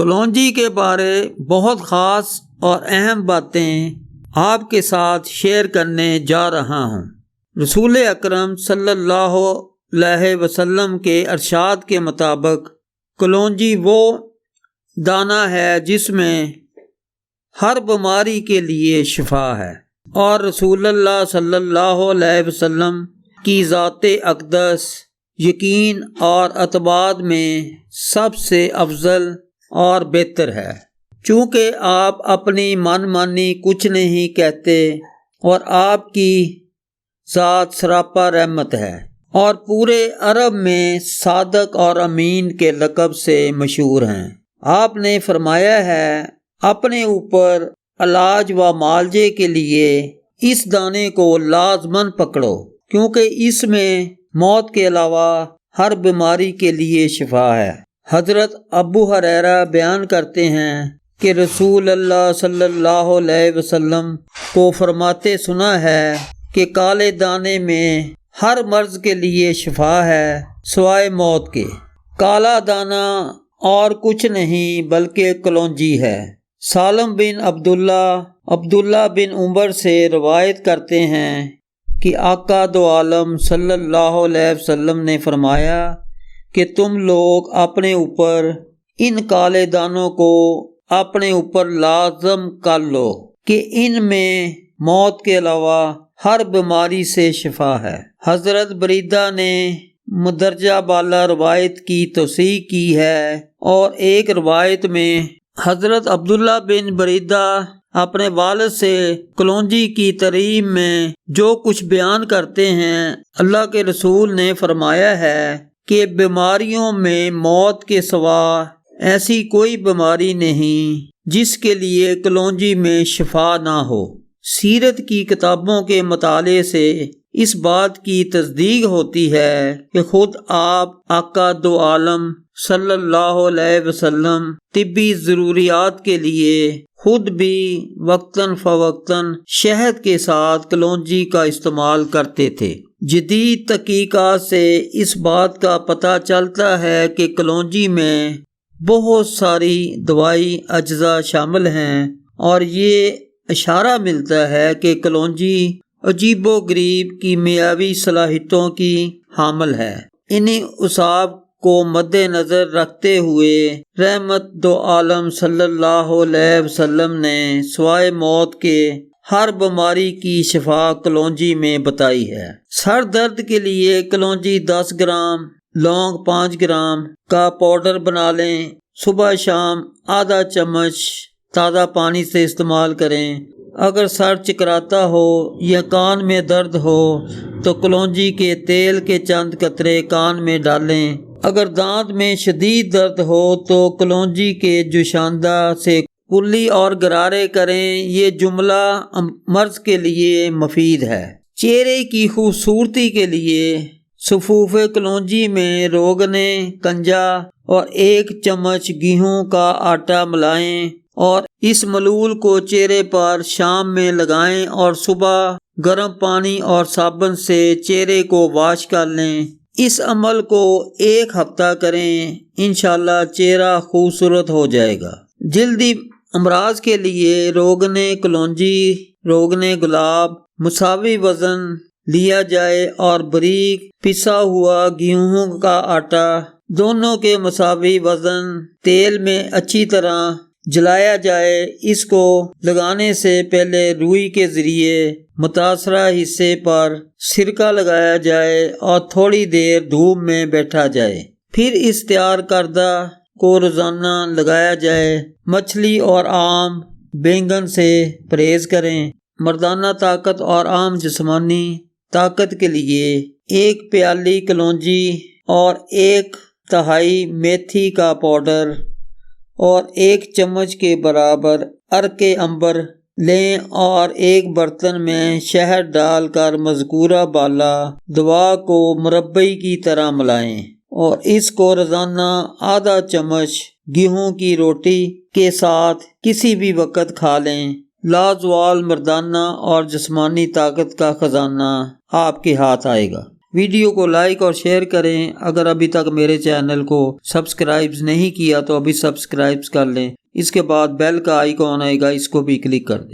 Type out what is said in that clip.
کلونجی کے بارے بہت خاص اور اہم باتیں آپ کے ساتھ شیئر کرنے جا رہا ہوں۔ رسول اکرم صلی اللہ علیہ وسلم کے ارشاد کے مطابق کلونجی وہ دانہ ہے جس میں ہر بیماری کے لیے شفا ہے، اور رسول اللہ صلی اللہ علیہ وسلم کی ذات اقدس یقین اور اعتماد میں سب سے افضل اور بہتر ہے، چونکہ آپ اپنی من مانی کچھ نہیں کہتے اور آپ کی ذات سراپا رحمت ہے، اور پورے عرب میں صادق اور امین کے لقب سے مشہور ہیں۔ آپ نے فرمایا ہے، اپنے اوپر علاج و معالجے کے لیے اس دانے کو لازماً پکڑو، کیونکہ اس میں موت کے علاوہ ہر بیماری کے لیے شفا ہے۔ حضرت ابو ہریرہ بیان کرتے ہیں کہ رسول اللہ صلی اللہ علیہ وسلم کو فرماتے سنا ہے کہ کالے دانے میں ہر مرض کے لیے شفا ہے سوائے موت کے۔ کالا دانہ اور کچھ نہیں بلکہ کلونجی ہے۔ سالم بن عبداللہ بن عمر سے روایت کرتے ہیں کہ آقا دو عالم صلی اللہ علیہ وسلم نے فرمایا کہ تم لوگ اپنے اوپر ان کالے دانوں کو اپنے اوپر لازم کر لو کہ ان میں موت کے علاوہ ہر بیماری سے شفا ہے۔ حضرت بریدہ نے مدرجہ بالا روایت کی توثیق کی ہے، اور ایک روایت میں حضرت عبداللہ بن بریدہ اپنے والد سے کلونجی کی تعریف میں جو کچھ بیان کرتے ہیں، اللہ کے رسول نے فرمایا ہے کہ بیماریوں میں موت کے سوا ایسی کوئی بیماری نہیں جس کے لیے کلونجی میں شفا نہ ہو۔ سیرت کی کتابوں کے مطالعے سے اس بات کی تصدیق ہوتی ہے کہ خود آپ آقا دو عالم صلی اللہ علیہ وسلم طبی ضروریات کے لیے خود بھی وقتاً فوقتاً شہد کے ساتھ کلونجی کا استعمال کرتے تھے۔ جدید تحقیقات سے اس بات کا پتہ چلتا ہے کہ کلونجی میں بہت ساری دوائی اجزاء شامل ہیں، اور یہ اشارہ ملتا ہے کہ کلونجی عجیب و غریب کیمیاوی صلاحیتوں کی حامل ہے۔ انہی اصاب کو مد نظر رکھتے ہوئے رحمت دو عالم صلی اللہ علیہ وسلم نے سوائے موت کے ہر بیماری کی شفا کلونجی میں بتائی ہے۔ سر درد کے لیے کلونجی 10 گرام، لونگ 5 گرام کا پاؤڈر بنا لیں، صبح شام آدھا چمچ تازہ پانی سے استعمال کریں۔ اگر سر چکراتا ہو یا کان میں درد ہو تو کلونجی کے تیل کے چند قطرے کان میں ڈالیں۔ اگر دانت میں شدید درد ہو تو کلونجی کے جوشاندہ سے کلی اور غرارے کریں۔ یہ جملہ مرض کے لیے مفید ہے۔ چہرے کی خوبصورتی کے لیے سفوف کلونجی میں روغن کنجا اور 1 چمچ گیہوں کا آٹا ملائیں، اور اس ملول کو چہرے پر شام میں لگائیں اور صبح گرم پانی اور صابن سے چہرے کو واش کر لیں۔ اس عمل کو 1 ہفتہ کریں، انشاءاللہ چہرہ خوبصورت ہو جائے گا۔ جلدی امراض کے لیے روغن کلونجی، روغن گلاب مساوی وزن لیا جائے اور باریک پسا ہوا گیہوں کا آٹا دونوں کے مساوی وزن تیل میں اچھی طرح جلایا جائے۔ اس کو لگانے سے پہلے روئی کے ذریعے متاثرہ حصے پر سرکہ لگایا جائے اور تھوڑی دیر دھوپ میں بیٹھا جائے، پھر اس تیار کردہ کو روزانہ لگایا جائے۔ مچھلی اور عام بینگن سے پرہیز کریں۔ مردانہ طاقت اور عام جسمانی طاقت کے لیے 1 پیالی کلونجی اور 1/2 میتھی کا پاؤڈر اور 1 چمچ کے برابر عرق عنبر لیں، اور ایک برتن میں شہد ڈال کر مذکورہ بالا دوا کو مربع کی طرح ملائیں، اور اس کو روزانہ آدھا چمچ گیہوں کی روٹی کے ساتھ کسی بھی وقت کھا لیں۔ لازوال مردانہ اور جسمانی طاقت کا خزانہ آپ کے ہاتھ آئے گا۔ ویڈیو کو لائک اور شیئر کریں۔ اگر ابھی تک میرے چینل کو سبسکرائب نہیں کیا تو ابھی سبسکرائب کر لیں۔ اس کے بعد بیل کا آئیکن آئے گا، اس کو بھی کلک کر دیں۔